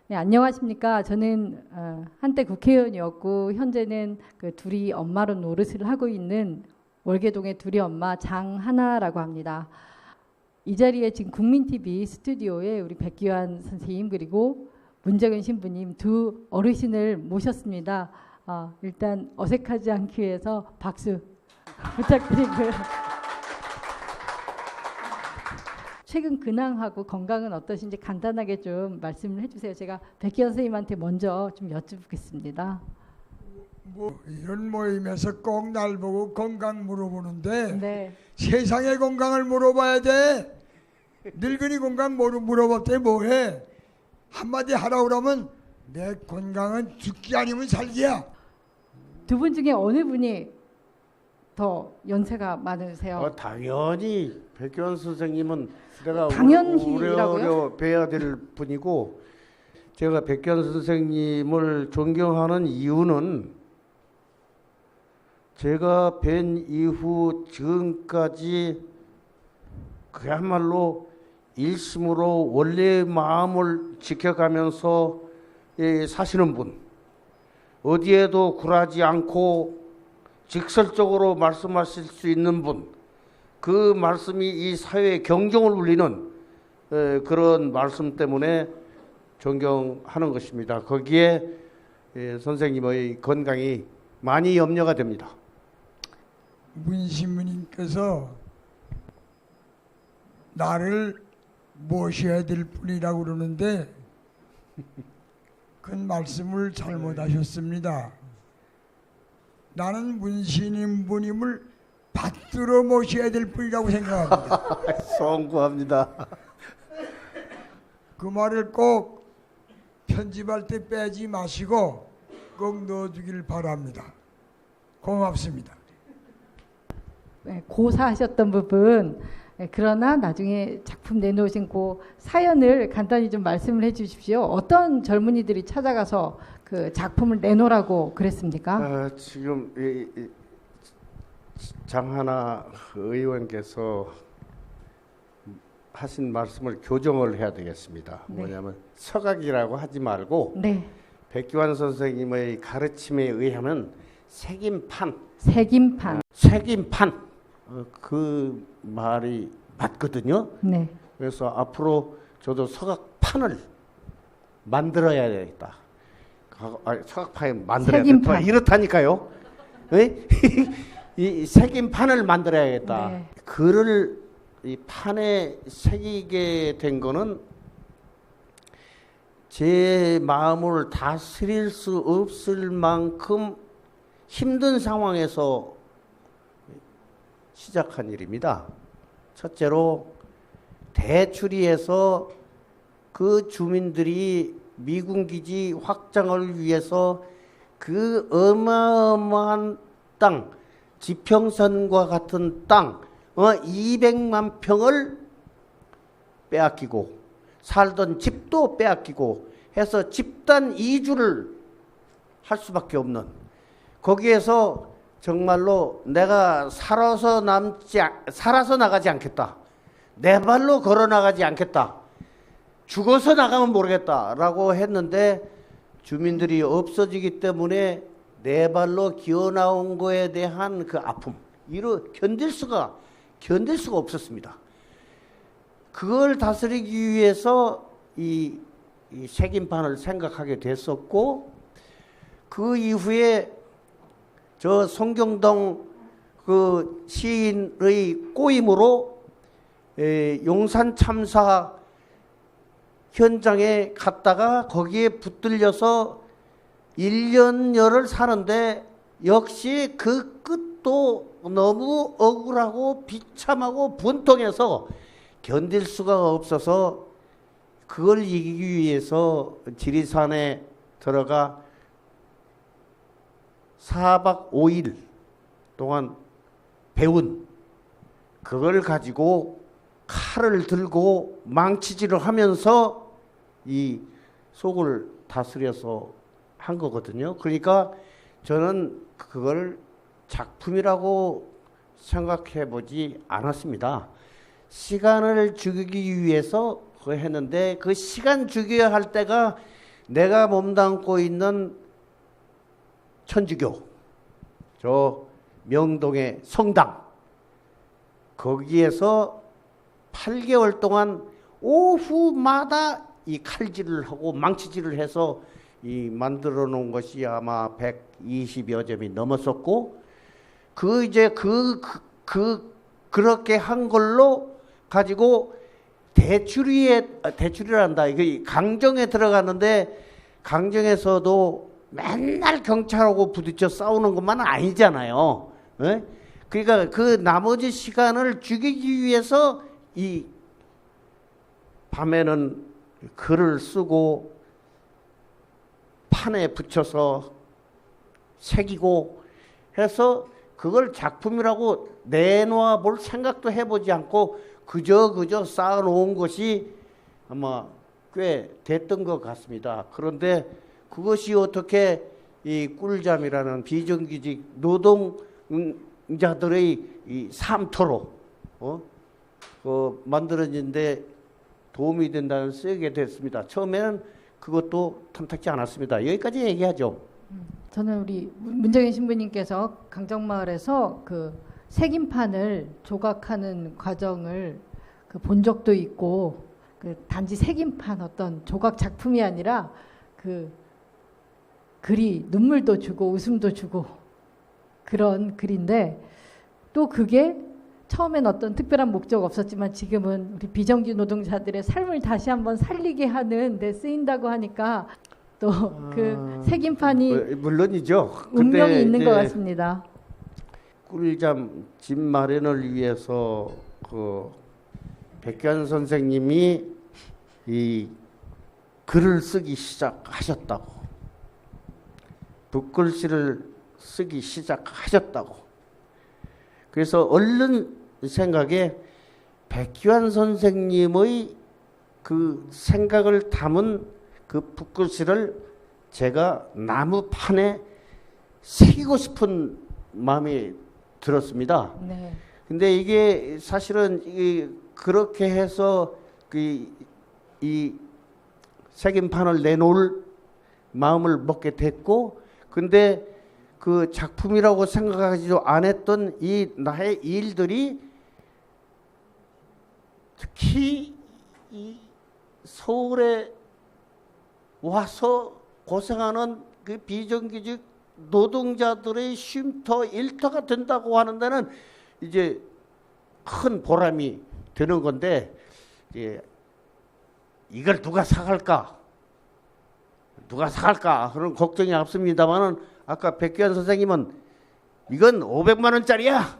네, 안녕하십니까. 저는 한때 국회의원이었고 현재는 그 둘이 엄마로 노릇을 하고 있는 월계동의 둘이 엄마 장하나라고 합니다. 이 자리에 지금 국민TV 스튜디오에 우리 백기환 선생님 그리고 문정현 신부님 두 어르신을 모셨습니다. 일단 어색하지 않기 위해서 박수 부탁드리고요. 최근 근황하고 건강은 어떠신지 간단하게 좀 말씀을 해주세요. 제가 백기환 선생님한테 먼저 좀 여쭙겠습니다. 이런 모임에서 꼭 날 보고 건강 물어보는데 네. 세상의 건강을 물어봐야 돼. 늙은이 건강 물어봤더니 뭐해? 한마디 하라 그러면 내 건강은 죽기 아니면 살기야. 두 분 중에 어느 분이 더 연세가 많으세요? 당연히 백기환 선생님은 내가 당연히라고요? 뵈야 될 분이고, 제가 백기환 선생님을 존경하는 이유는 제가 뵌 이후 지금까지 그야말로 일심으로 원래의 마음을 지켜가면서 사시는 분, 어디에도 굴하지 않고 직설적으로 말씀하실 수 있는 분, 그 말씀이 이 사회의 경종을 울리는 그런 말씀 때문에 존경하는 것입니다. 거기에 선생님의 건강이 많이 염려가 됩니다. 문신부님께서 나를 모셔야 될 분이라고 그러는데 그 말씀을 잘못하셨습니다. 나는 문신부님을 받들어 모셔야 될 분이라고 생각합니다. 송구합니다. 그 말을 꼭 편집할 때 빼지 마시고 꼭 넣어주길 바랍니다. 고맙습니다. 네, 고사하셨던 부분, 그러나 나중에 작품 내놓으신 그 사연을 간단히 좀 말씀을 해주십시오. 어떤 젊은이들이 찾아가서 그 작품을 내놓으라고 그랬습니까? 지금 장하나 의원께서 하신 말씀을 교정을 해야 되겠습니다. 네. 뭐냐면 서각이라고 하지 말고 네. 백기환 선생님의 가르침에 의하면 색임판 그 말이 맞거든요. 네. 그래서 앞으로 저도 서각판을 만들어야 되겠다. 서각판 만들어야 되겠다. 이렇다니까요. 이 색임판을 만들어야겠다. 네. 글을 이 판에 새기게 된 거는 제 마음을 다스릴 수 없을 만큼 힘든 상황에서 시작한 일입니다. 첫째로 대추리에서 그 주민들이 미군 기지 확장을 위해서 그 어마어마한 땅, 지평선과 같은 땅 200만 평을 빼앗기고 살던 집도 빼앗기고 해서 집단 이주를 할 수밖에 없는, 거기에서 정말로 내가 살아서 나가지 않겠다, 내 발로 걸어 나가지 않겠다, 죽어서 나가면 모르겠다라고 했는데 주민들이 없어지기 때문에 내 발로 기어 나온 거에 대한 그 아픔, 이로 견딜 수가 없었습니다. 그걸 다스리기 위해서 이 색임판을 생각하게 됐었고, 그 이후에 저 송경동 그 시인의 꼬임으로 용산 참사 현장에 갔다가 거기에 붙들려서 1년여를 사는데 역시 그 끝도 너무 억울하고 비참하고 분통해서 견딜 수가 없어서 그걸 이기기 위해서 지리산에 들어가 4박 5일 동안 배운 그걸 가지고 칼을 들고 망치질을 하면서 이 속을 다스려서 한 거거든요. 그러니까 저는 그걸 작품이라고 생각해 보지 않았습니다. 시간을 죽이기 위해서 그거 했는데 그 시간 죽여야 할 때가 내가 몸담고 있는 천주교, 저 명동의 성당, 거기에서 8개월 동안 오후마다 이 칼질을 하고 망치질을 해서 이 만들어 놓은 것이 아마 120여 점이 넘었었고, 그렇게 한 걸로 가지고 대출이란다. 이게 강정에 들어갔는데, 강정에서도 맨날 경찰하고 부딪혀 싸우는 것만은 아니잖아요. 예? 그러니까 그 나머지 시간을 죽이기 위해서 이 밤에는 글을 쓰고 판에 붙여서 새기고 해서 그걸 작품이라고 내놓아 볼 생각도 해보지 않고 그저 쌓아놓은 것이 아마 꽤 됐던 것 같습니다. 그런데 그것이 어떻게 이 꿀잠이라는 비정규직 노동자들의 이 삶터로 만들어진데 도움이 된다는 쓰게 됐습니다. 처음에는 그것도 탐탁지 않았습니다. 여기까지 얘기하죠. 저는 우리 문정인 신부님께서 강정마을에서 그 색임판을 조각하는 과정을 본 적도 있고, 그 단지 색임판 어떤 조각 작품이 아니라 그 글이 눈물도 주고 웃음도 주고 그런 글인데, 또 그게 처음엔 어떤 특별한 목적 없었지만 지금은 우리 비정규 노동자들의 삶을 다시 한번 살리게 하는 데 쓰인다고 하니까 또 그 색임판이 물론이죠. 운명이 있는 것 같습니다. 꿀잠 집 마련을 위해서 그 백규환 선생님이 이 글을 쓰기 시작하셨다고, 붓글씨를 쓰기 시작하셨다고. 그래서 얼른 생각에 백규환 선생님의 그 생각을 담은 그 붓글씨를 제가 나무판에 새기고 싶은 마음이 들었습니다. 네. 근데 이게 사실은 그렇게 해서 이 색임판을 내놓을 마음을 먹게 됐고, 근데 그 작품이라고 생각하지도 않았던 이 나의 일들이 특히 이 서울에 와서 고생하는 그 비정규직 노동자들의 쉼터, 일터가 된다고 하는 데는 이제 큰 보람이 되는 건데, 이제 이걸 누가 사갈까? 그런 걱정이 없습니다만은, 아까 백규환 선생님은 이건 500만 원짜리야.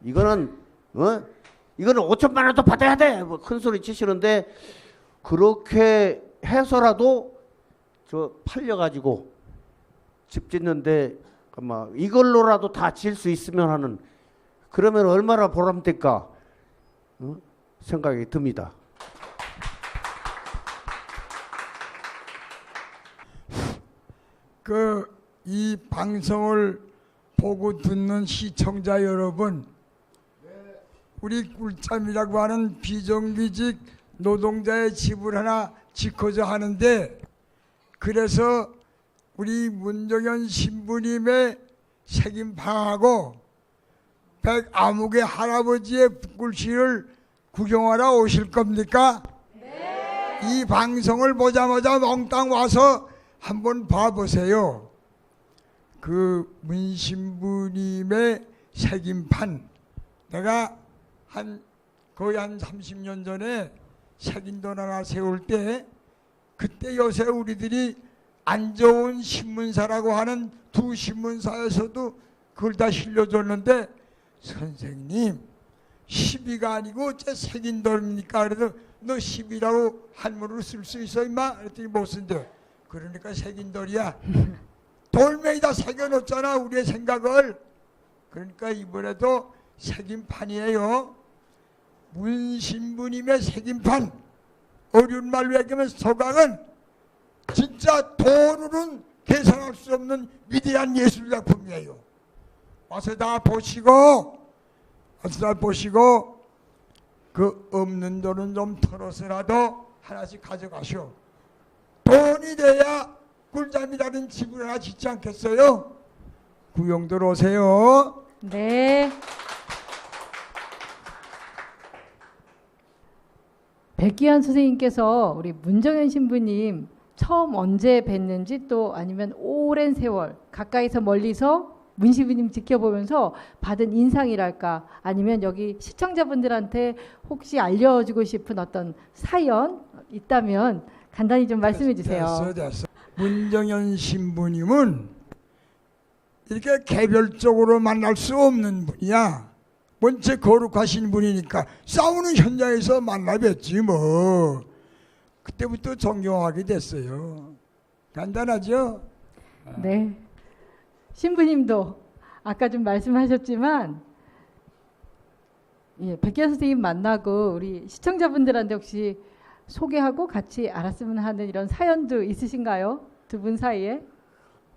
이거는 5천만 원도 받아야 돼. 뭐 큰 소리 치시는데, 그렇게 해서라도 저 팔려가지고 집 짓는데 아마 이걸로라도 다 질 수 있으면 하는, 그러면 얼마나 보람될까 생각이 듭니다. 이 방송을 보고 듣는 시청자 여러분, 우리 꿀잠이라고 하는 비정규직 노동자의 집을 하나 짓고자 하는데, 그래서 우리 문정현 신부님의 색임판하고 백아무개 할아버지의 붓글씨를 구경하러 오실 겁니까? 네. 이 방송을 보자마자 몽땅 와서 한번 봐보세요. 그 문신부님의 색임판, 내가 거의 한 30년 전에 색인돈 하나 세울 때, 그때 요새 우리들이 안 좋은 신문사라고 하는 두 신문사에서도 그걸 다 실려줬는데, 선생님 10위가 아니고 어째 색인돈입니까? 그래서 너 10위라고 한문으로 쓸 수 있어 임마? 그랬더니 못 쓴대. 그러니까 색인돌이야. 돌멩이다 새겨놓잖아 우리의 생각을. 그러니까 이번에도 색임판이에요. 문신부님의 색임판, 어려운 말로 얘기하면 서강은 진짜 돈으로는 계산할 수 없는 위대한 예술작품이에요. 와서 다 보시고 그 없는 돈은 좀 털어서라도 하나씩 가져가시오. 돈이 돼야 꿀잠이라는 집을 하나 짓지 않겠어요? 구용들 오세요. 네. 백기환 선생님께서 우리 문정현 신부님 처음 언제 뵀는지 또 아니면 오랜 세월 가까이서 멀리서 문 신부님 지켜보면서 받은 인상이랄까 아니면 여기 시청자분들한테 혹시 알려주고 싶은 어떤 사연 있다면 간단히 좀 말씀해 주세요. 됐어. 문정현 신부님은 이렇게 개별적으로 만날 수 없는 분이야. 원체 거룩하신 분이니까 싸우는 현장에서 만나 뵀지 뭐. 그때부터 존경하게 됐어요. 간단하죠? 네. 신부님도 아까 좀 말씀하셨지만 예, 백기환 선생님 만나고 우리 시청자분들한테 혹시 소개하고 같이 알았으면 하는 이런 사연도 있으신가요? 두 분 사이에?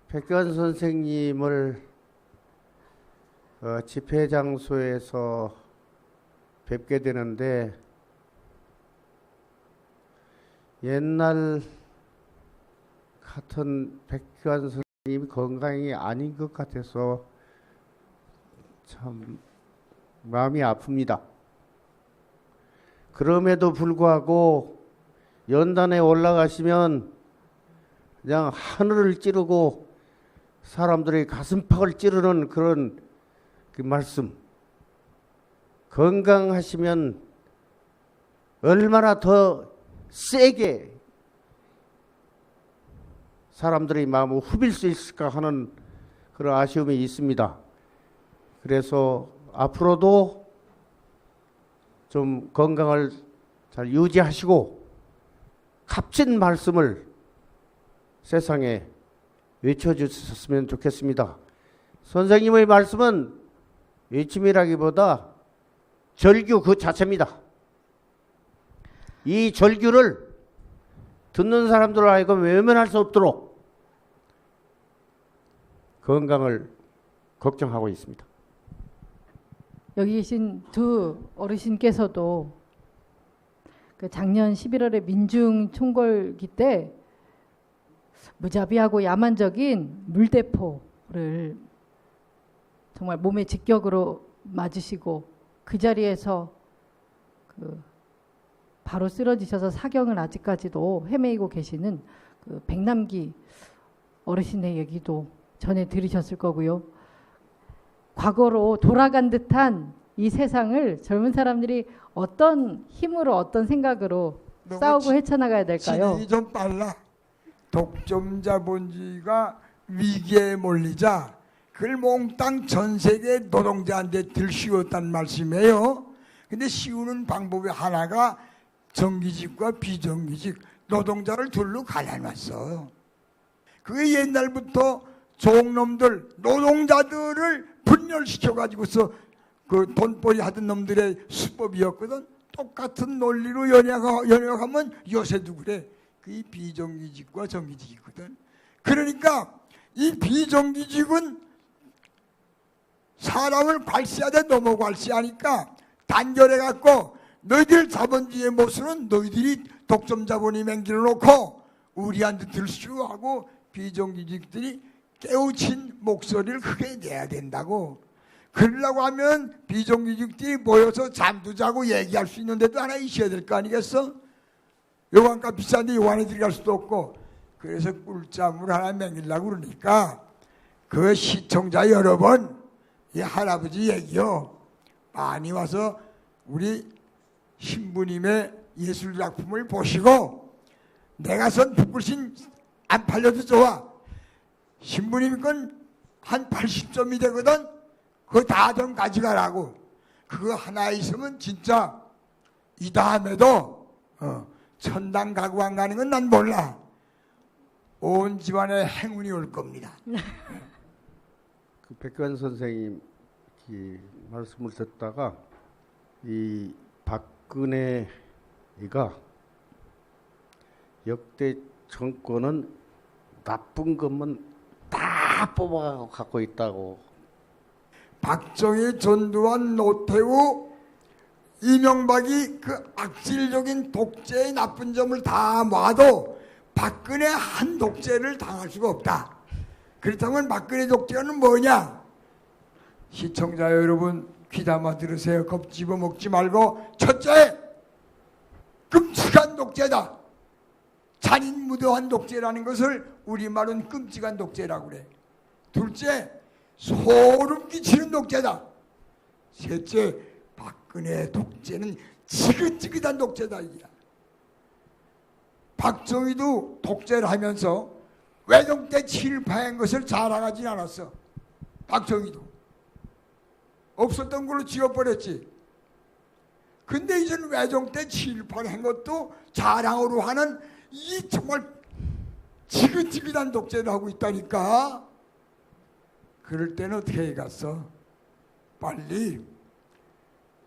백기환 선생님을 집회 장소에서 뵙게 되는데 옛날 같은 백기환 선생님이 건강이 아닌 것 같아서 참 마음이 아픕니다. 그럼에도 불구하고 연단에 올라가시면 그냥 하늘을 찌르고 사람들의 가슴팍을 찌르는 그런 그 말씀. 건강하시면 얼마나 더 세게 사람들의 마음을 후빌 수 있을까 하는 그런 아쉬움이 있습니다. 그래서 앞으로도 좀 건강을 잘 유지하시고 값진 말씀을 세상에 외쳐주셨으면 좋겠습니다. 선생님의 말씀은 외침이라기보다 절규 그 자체입니다. 이 절규를 듣는 사람들 하여금 외면할 수 없도록 건강을 걱정하고 있습니다. 여기 계신 두 어르신께서도 그 작년 11월에 민중 총궐기 때 무자비하고 야만적인 물대포를 정말 몸에 직격으로 맞으시고 그 자리에서 바로 쓰러지셔서 사경을 아직까지도 헤매이고 계시는 그 백남기 어르신의 얘기도 전에 들으셨을 거고요. 과거로 돌아간 듯한 이 세상을 젊은 사람들이 어떤 힘으로 어떤 생각으로 싸우고 헤쳐나가야 될까요? 진행이 좀 빨라. 독점자본주의가 위기에 몰리자 그걸 몽땅 전 세계 노동자한테 들씌웠단 말씀이에요. 근데 씌우는 방법이 하나가 정규직과 비정규직 노동자를 둘로 갈라놨어. 그게 옛날부터 종놈들 노동자들을 분열시켜가지고서 그 돈벌이 하던 놈들의 수법이었거든. 똑같은 논리로 연역하면 요새도 그래. 그게 비정규직과 정규직이거든. 그러니까 이 비정규직은 사람을 괄시하되 너무 괄시하니까 단결해갖고 너희들 자본주의의 모습은 너희들이 독점 자본이 맹기를 놓고 우리한테 들수 하고 비정규직들이 깨우친 목소리를 크게 내야 된다고. 그러려고 하면 비정규직들이 모여서 잠도 자고 얘기할 수 있는 데도 하나 있어야 될 거 아니겠어? 요한값 비싼데 요한에 들어갈 수도 없고. 그래서 꿀잠을 하나 맹기려고 그러니까 그 시청자 여러분, 이 할아버지 얘기요 많이 와서 우리 신부님의 예술작품을 보시고 내가 선 붓글씨 안 팔려도 좋아. 신부님 건 한 80점이 되거든. 그거 다 좀 가져가라고. 그거 하나 있으면 진짜 이 다음에도 천당 가고 안 가는 건 난 몰라. 온 집안에 행운이 올 겁니다. 그 백기환 선생님 말씀을 듣다가 이 박근혜가 역대 정권은 나쁜 것만 다 뽑아가고 갖고 있다고. 박정희, 전두환, 노태우, 이명박이 그 악질적인 독재의 나쁜 점을 다 모아도 박근혜 한 독재를 당할 수가 없다. 그렇다면 박근혜 독재는 뭐냐? 시청자 여러분 귀담아 들으세요. 겁 집어먹지 말고, 첫째, 끔찍한 독재다. 잔인무도한 독재라는 것을 우리말은 끔찍한 독재라고 그래. 둘째, 소름 끼치는 독재다. 셋째, 박근혜 독재는 지긋지긋한 독재다. 이게. 박정희도 독재를 하면서 외종 때 친일파한 것을 자랑하진 않았어. 박정희도 없었던 걸로 지워버렸지. 근데 이제는 외종 때 친일파를 한 것도 자랑으로 하는 이 정말 지긋지긋한 독재를 하고 있다니까. 그럴 때는 어떻게 해갔어? 빨리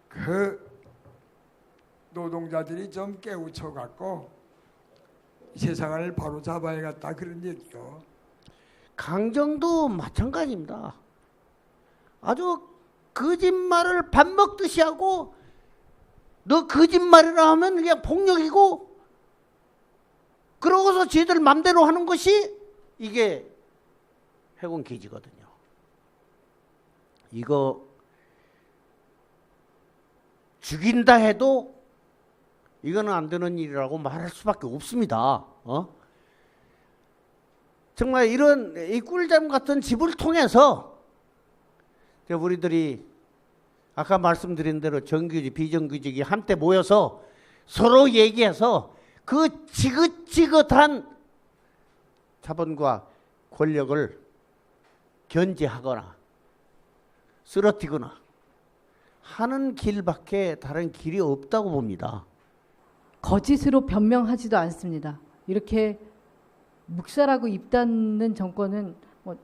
그 노동자들이 좀 깨우쳐갖고 세상을 바로 잡아야겠다, 그런 얘기요. 강정도 마찬가지입니다. 아주 거짓말을 밥 먹듯이 하고, 너 거짓말이라 하면 그냥 폭력이고, 그러고서 쟤들 맘대로 하는 것이 이게 해군기지거든요. 이거 죽인다 해도 이거는 안 되는 일이라고 말할 수밖에 없습니다. 정말 이런 이 꿀잠 같은 집을 통해서 우리들이 아까 말씀드린 대로 정규직, 비정규직이 한때 모여서 서로 얘기해서 그 지긋지긋한 자본과 권력을 견제하거나 쓰러뜨리거나 하는 길밖에 다른 길이 없다고 봅니다. 거짓으로 변명하지도 않습니다. 이렇게 묵살하고 입닫는 정권은 뭐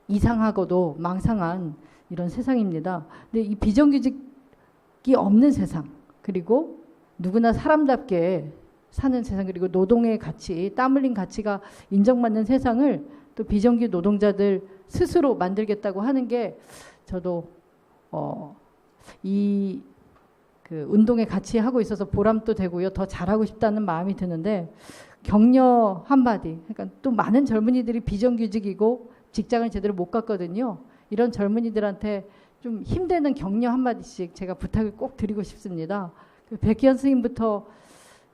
이상하고도 망상한 이런 세상입니다. 근데 이 비정규직이 없는 세상, 그리고 누구나 사람답게 사는 세상, 그리고 노동의 가치, 땀 흘린 가치가 인정받는 세상을 또 비정규 노동자들 스스로 만들겠다고 하는 게 저도 이 그 운동에 같이 하고 있어서 보람도 되고요. 더 잘하고 싶다는 마음이 드는데, 격려 한마디. 그러니까 또 많은 젊은이들이 비정규직이고 직장을 제대로 못 갔거든요. 이런 젊은이들한테 좀 힘되는 격려 한마디씩 제가 부탁을 꼭 드리고 싶습니다. 백희연 스님부터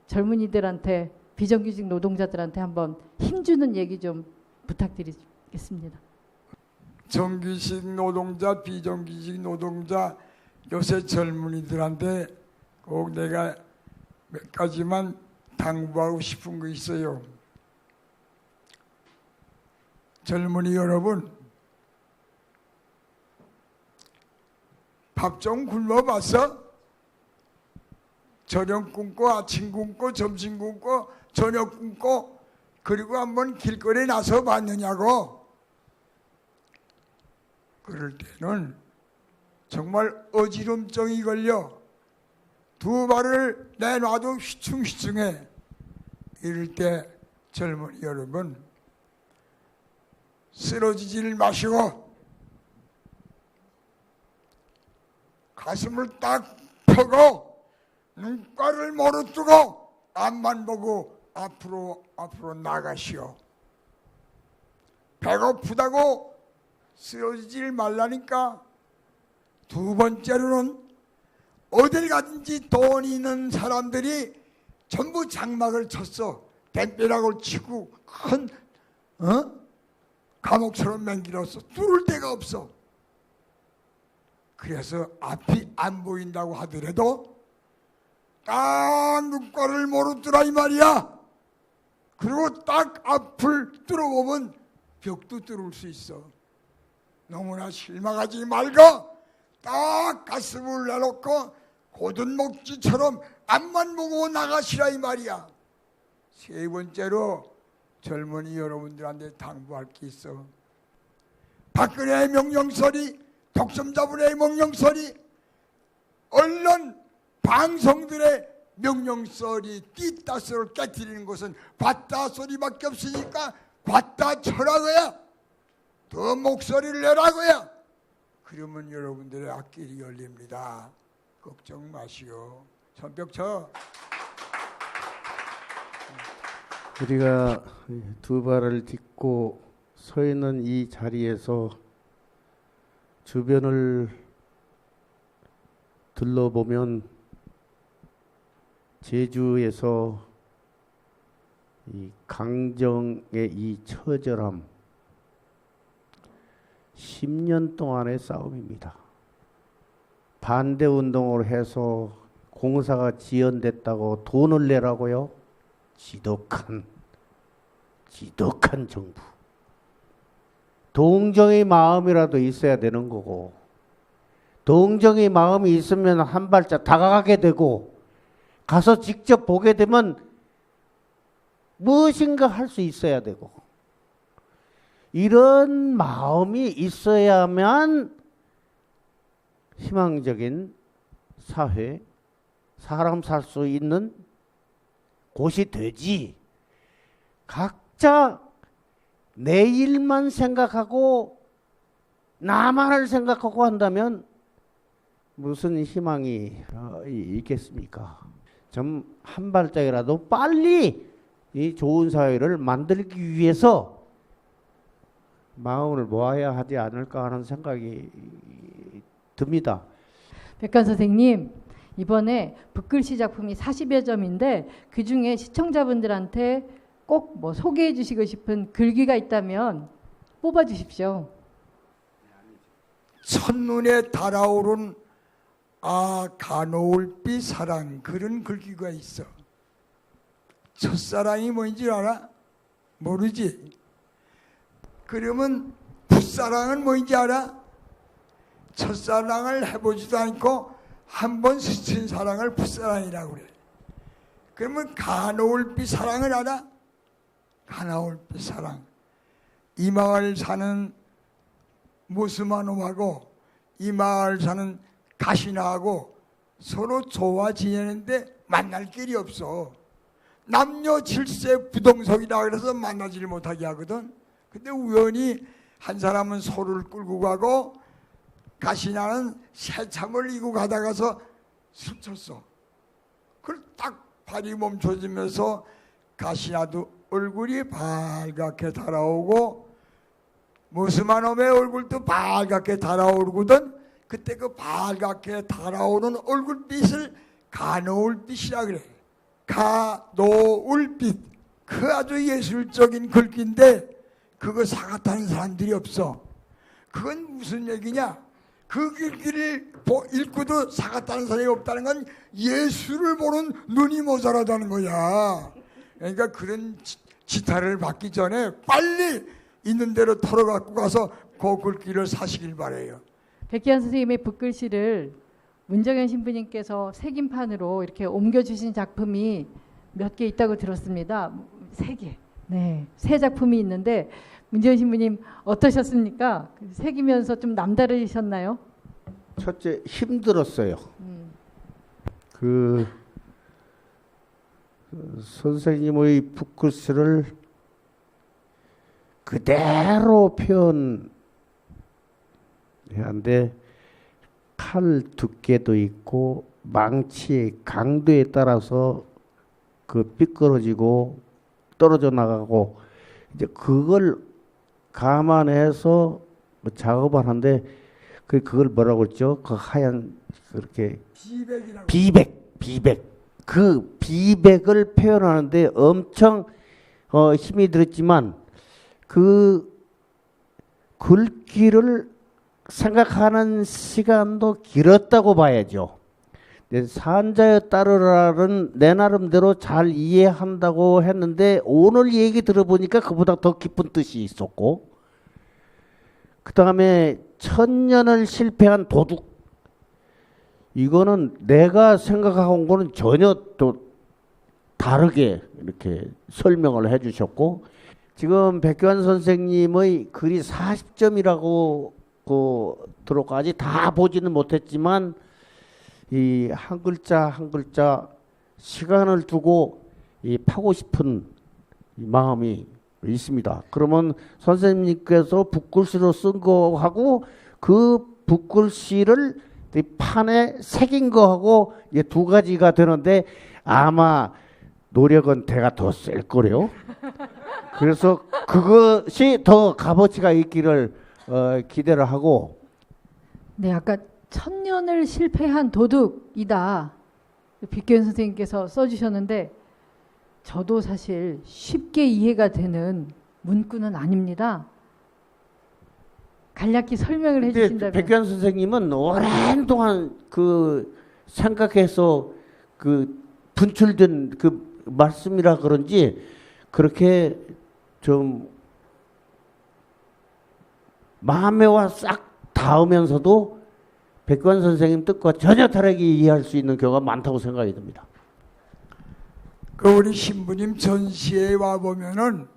젊은이들한테, 비정규직 노동자들한테 한번 힘주는 얘기 좀 부탁드리겠습니다. 정규직 노동자, 비정규직 노동자, 요새 젊은이들한테 꼭 내가 몇 가지만 당부하고 싶은 거 있어요. 젊은이 여러분, 밥 좀 굶어봤어? 저녁 굶고 아침 굶고 점심 굶고 저녁 굶고, 그리고 한번 길거리에 나서 봤느냐고. 그럴 때는 정말 어지럼증이 걸려 두 발을 내놔도 휘충휘충해. 이럴 때 젊은이 여러분, 쓰러지질 마시고 가슴을 딱 펴고 눈가를 멀어뜨고 앞만 보고 앞으로 나가시오. 배고프다고 쓰러지질 말라니까. 두 번째로는 어딜 가든지 돈이 있는 사람들이 전부 장막을 쳤어. 댐벼락을 치고 큰 감옥처럼 맹길었어. 뚫을 데가 없어. 그래서 앞이 안 보인다고 하더라도 딱 눈가를 멀어뜨라 이 말이야. 그리고 딱 앞을 뚫어보면 벽도 뚫을 수 있어. 너무나 실망하지 말고 딱 가슴을 내놓고 고든 목지처럼 앞만 보고 나가시라 이 말이야. 세 번째로 젊은이 여러분들한테 당부할 게 있어. 박근혜의 명령설이, 독점자분의 명령설이, 언론 방송들의 명령설이 띠따스를 깨뜨리는 것은 과따 소리밖에 없으니까 과따 쳐라고요. 더 목소리를 내라고요. 그러면 여러분들의 앞길이 열립니다. 걱정 마시오. 손뼉 쳐. 우리가 두 발을 딛고 서 있는 이 자리에서 주변을 둘러보면 제주에서 이 강정의 이 처절함, 10년 동안의 싸움입니다. 반대 운동을 해서 공사가 지연됐다고 돈을 내라고요? 지독한 정부. 동정의 마음이라도 있어야 되는 거고, 동정의 마음이 있으면 한 발짝 다가가게 되고, 가서 직접 보게 되면 무엇인가 할 수 있어야 되고, 이런 마음이 있어야만 희망적인 사회, 사람 살 수 있는 곳이 되지. 각자 내 일만 생각하고 나만을 생각하고 한다면 무슨 희망이 있겠습니까? 좀 한 발짝이라도 빨리 이 좋은 사회를 만들기 위해서 마음을 모아야 하지 않을까 하는 생각이 듭니다. 백관 선생님, 이번에 붓글씨 작품이 40여 점인데 그중에 시청자분들한테 꼭 뭐 소개해 주시고 싶은 글귀가 있다면 뽑아 주십시오. 첫눈에 달아오른 가노울빛 사랑, 그런 글귀가 있어. 첫사랑이 뭔지 알아? 모르지? 그러면 풋사랑은 뭔지 알아? 첫사랑을 해보지도 않고 한 번 스친 사랑을 풋사랑이라고 그래. 그러면 가노울빛 사랑을 알아? 가노울빛 사랑. 이 마을 사는 무스마놈하고 이 마을 사는 가시나하고 서로 좋아 지내는데 만날 길이 없어. 남녀 질세 부동석이라 그래서 만나지를 못하게 하거든. 근데 우연히 한 사람은 소를 끌고 가고 가시나는 새참을 이고 가다가서 스쳤어. 그걸 딱 발이 멈춰지면서 가시나도 얼굴이 발갛게 달아오고 무스마놈의 얼굴도 발갛게 달아오르거든. 그때 그 발갛게 달아오는 얼굴빛을 가노울빛이라 그래. 가노울빛. 그 아주 예술적인 글귀인데 그거 사갔다는 사람들이 없어. 그건 무슨 얘기냐? 그 글귀를 읽고도 사갔다는 사람이 없다는 건 예술을 보는 눈이 모자라다는 거야. 그러니까 그런 지탄을 받기 전에 빨리 있는 대로 털어갖고 가서 그 글귀를 사시길 바래요. 백기환 선생님의 붓글씨를 문정현 신부님께서 색임판으로 이렇게 옮겨주신 작품이 몇 개 있다고 들었습니다. 3개. 네, 3작품이 있는데 문정현 신부님 어떠셨습니까? 색이면서 좀 남다르셨나요? 첫째, 힘들었어요. 그 선생님의 붓글씨를 그대로 표현해야 하는데 칼 두께도 있고 망치의 강도에 따라서 그 삐뚤어지고 떨어져 나가고 이제 그걸 감안해서 작업을 하는데 그걸 뭐라고 했죠? 그 하얀 그렇게 비백 그 비백을 표현하는데 엄청 힘이 들었지만 그 글귀를 생각하는 시간도 길었다고 봐야죠. 산자여 따르라는 내 나름대로 잘 이해한다고 했는데 오늘 얘기 들어보니까 그보다 더 깊은 뜻이 있었고, 그 다음에 천년을 실패한 도둑, 이거는 내가 생각하고 온 거는 전혀 또 다르게 이렇게 설명을 해 주셨고, 지금 백교환 선생님의 글이 40점이라고 들어까지 다 보지는 못했지만 이 한 글자 한 글자 시간을 두고 이 파고 싶은 마음이 있습니다. 그러면 선생님께서 붓글씨로 쓴 거하고 그 붓글씨를 판에 새긴 거하고 이게 두 가지가 되는데 아마 노력은 대가 더 셀 거래요. 그래서 그것이 더 값어치가 있기를 기대를 하고. 네, 아까 천년을 실패한 도둑이다. 빅견 선생님께서 써주셨는데 저도 사실 쉽게 이해가 되는 문구는 아닙니다. 간략히 설명을 근데 해주신다면. 백규환 선생님은 오랜 동안 그 생각해서 그 분출된 그 말씀이라 그런지 그렇게 좀 마음에 와 싹 닿으면서도 백규환 선생님 뜻과 전혀 다르게 이해할 수 있는 경우가 많다고 생각이 듭니다. 그 우리 신부님 전시회에 와 보면은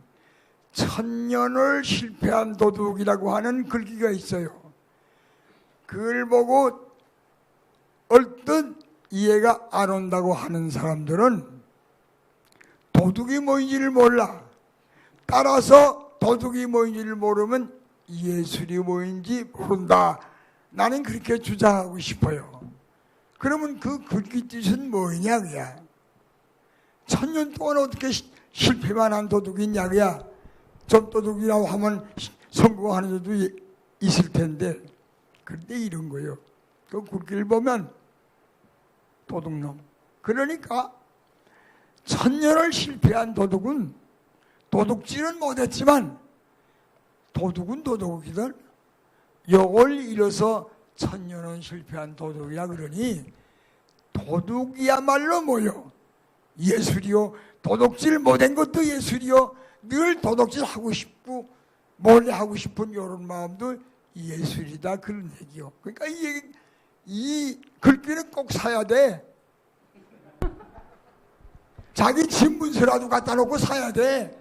천년을 실패한 도둑이라고 하는 글귀가 있어요. 그걸 보고 얼뜻 이해가 안 온다고 하는 사람들은 도둑이 뭐인지를 몰라. 따라서 도둑이 뭐인지를 모르면 예술이 뭐인지 모른다. 나는 그렇게 주장하고 싶어요. 그러면 그 글귀 뜻은 뭐냐 그야. 천년 동안 어떻게 실패만 한 도둑이 있냐 그야. 좀 도둑이라고 하면 성공하는 자도 있을 텐데. 그런데 이런 거요. 그 글귀를 보면 도둑놈. 그러니까 천년을 실패한 도둑은 도둑질은 못했지만 도둑은 도둑이들. 요걸 잃어서 천년은 실패한 도둑이라 그러니 도둑이야말로 뭐요? 예술이요. 도둑질 못한 것도 예술이요. 늘 도둑질 하고 싶고 몰래 하고 싶은 이런 마음도 예술이다 그런 얘기요. 그러니까 이 글귀는 꼭 사야 돼. 자기 집문서라도 갖다 놓고 사야 돼.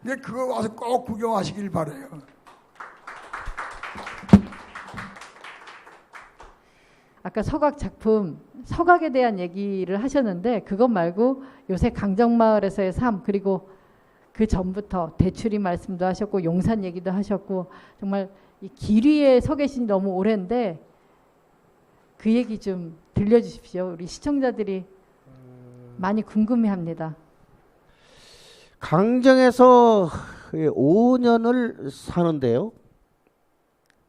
근데 그거 와서 꼭 구경하시길 바라요. 아까 서각 작품, 서각에 대한 얘기를 하셨는데 그것 말고 요새 강정마을에서의 삶, 그리고 그 전부터 대출이 말씀도 하셨고 용산 얘기도 하셨고 정말 이 길 위에 서 계신 지 너무 오랜데 그 얘기 좀 들려주십시오. 우리 시청자들이 많이 궁금해합니다. 강정에서 5년을 사는데요.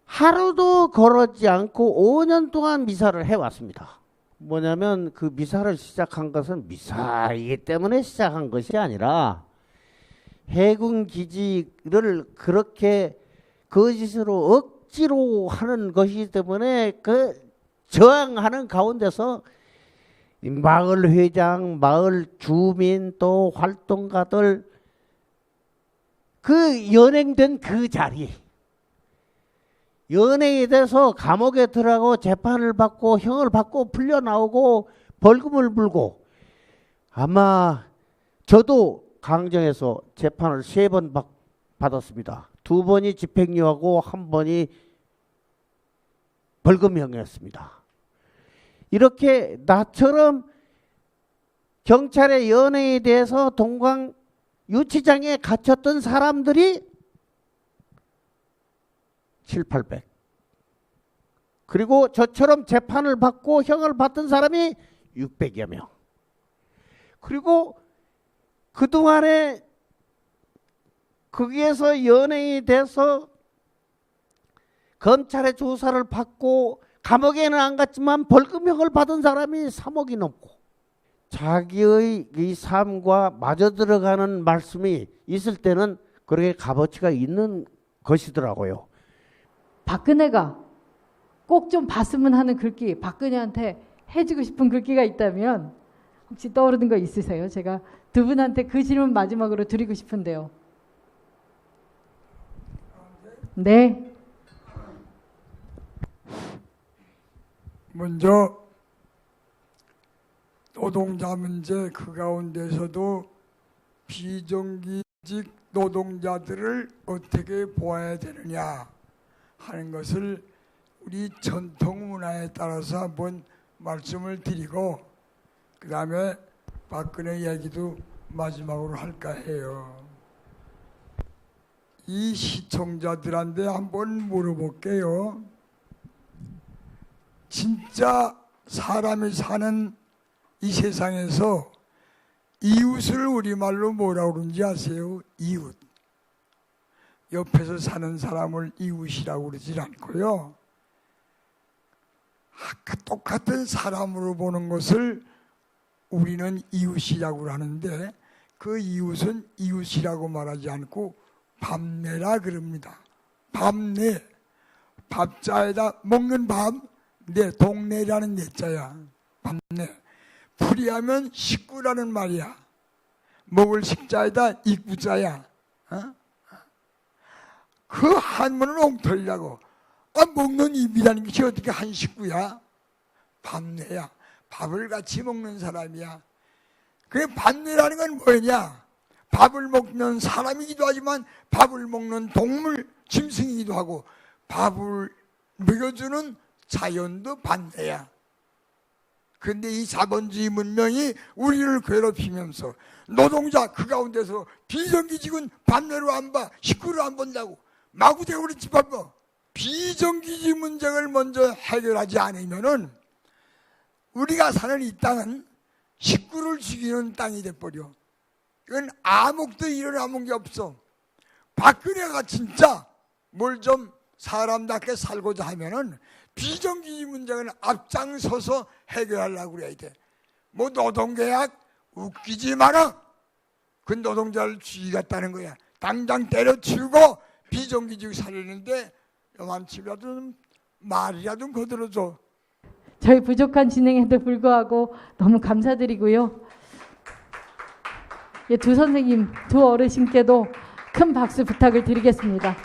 하루도 걸었지 않고 5년 동안 미사를 해왔습니다. 뭐냐면 그 미사를 시작한 것은 미사이기 때문에 시작한 것이 아니라 해군 기지를 그렇게 거짓으로 억지로 하는 것이기 때문에 그 저항하는 가운데서 마을 회장, 마을 주민 또 활동가들 그 연행된 그 자리, 연행이 돼서 감옥에 들어가고 재판을 받고 형을 받고 풀려 나오고 벌금을 물고, 아마 저도 강정에서 재판을 3번 받았습니다. 2번이 집행유예하고 1번이 벌금형이었습니다. 이렇게 나처럼 경찰의 연행에 대해서 동강 유치장에 갇혔던 사람들이 700~800. 그리고 저처럼 재판을 받고 형을 받던 사람이 600여 명. 그리고 그동안에 거기에서 연행이 돼서 검찰의 조사를 받고 감옥에는 안 갔지만 벌금형을 받은 사람이 3억이 넘고, 자기의 이 삶과 맞아 들어가는 말씀이 있을 때는 그렇게 값어치가 있는 것이더라고요. 박근혜가 꼭 좀 봤으면 하는 글귀, 박근혜한테 해주고 싶은 글귀가 있다면 혹시 떠오르는 거 있으세요? 제가 두 분한테 그 질문 마지막으로 드리고 싶은데요. 네. 먼저 노동자 문제, 그 가운데서도 비정규직 노동자들을 어떻게 보아야 되느냐 하는 것을 우리 전통 문화에 따라서 한번 말씀을 드리고, 그 다음에 박근혜 얘기도 마지막으로 할까 해요. 이 시청자들한테 한번 물어볼게요. 진짜 사람이 사는 이 세상에서 이웃을 우리말로 뭐라고 그러는지 아세요? 이웃. 옆에서 사는 사람을 이웃이라고 그러질 않고요. 똑같은 사람으로 보는 것을 우리는 이웃이라고 하는데 그 이웃은 이웃이라고 말하지 않고 밥내라 그럽니다. 밥내. 밥자에다 먹는 밥, 내 동네라는 내자야. 밥내. 풀이하면 식구라는 말이야. 먹을 식자에다 입구자야. 그 한문은 엉터리라고. 먹는 입이라는 것이 어떻게 한 식구야? 밥내야. 밥을 같이 먹는 사람이야. 그 밥내라는 건 뭐냐? 밥을 먹는 사람이기도 하지만 밥을 먹는 동물, 짐승이기도 하고 밥을 먹여주는 자연도 밥내야. 근데 이 자본주의 문명이 우리를 괴롭히면서 노동자 그 가운데서 비정규직은 밥내로 안 봐. 식구로 안 본다고. 마구 대고 그랬지 바빠. 비정규직 문제를 먼저 해결하지 않으면은 우리가 사는 이 땅은 식구를 죽이는 땅이 돼버려. 이건 아무것도 일어나는 게 없어. 박근혜가 진짜 뭘 좀 사람답게 살고자 하면은 비정규직 문제는 앞장서서 해결하려고 그래야 돼. 뭐 노동계약 웃기지 마라. 그 노동자를 죽이겠다는 거야. 당장 때려치우고 비정규직 살리는데 요만치라도 말이라도 거들어줘. 저희 부족한 진행에도 불구하고 너무 감사드리고요. 두 선생님, 두 어르신께도 큰 박수 부탁을 드리겠습니다.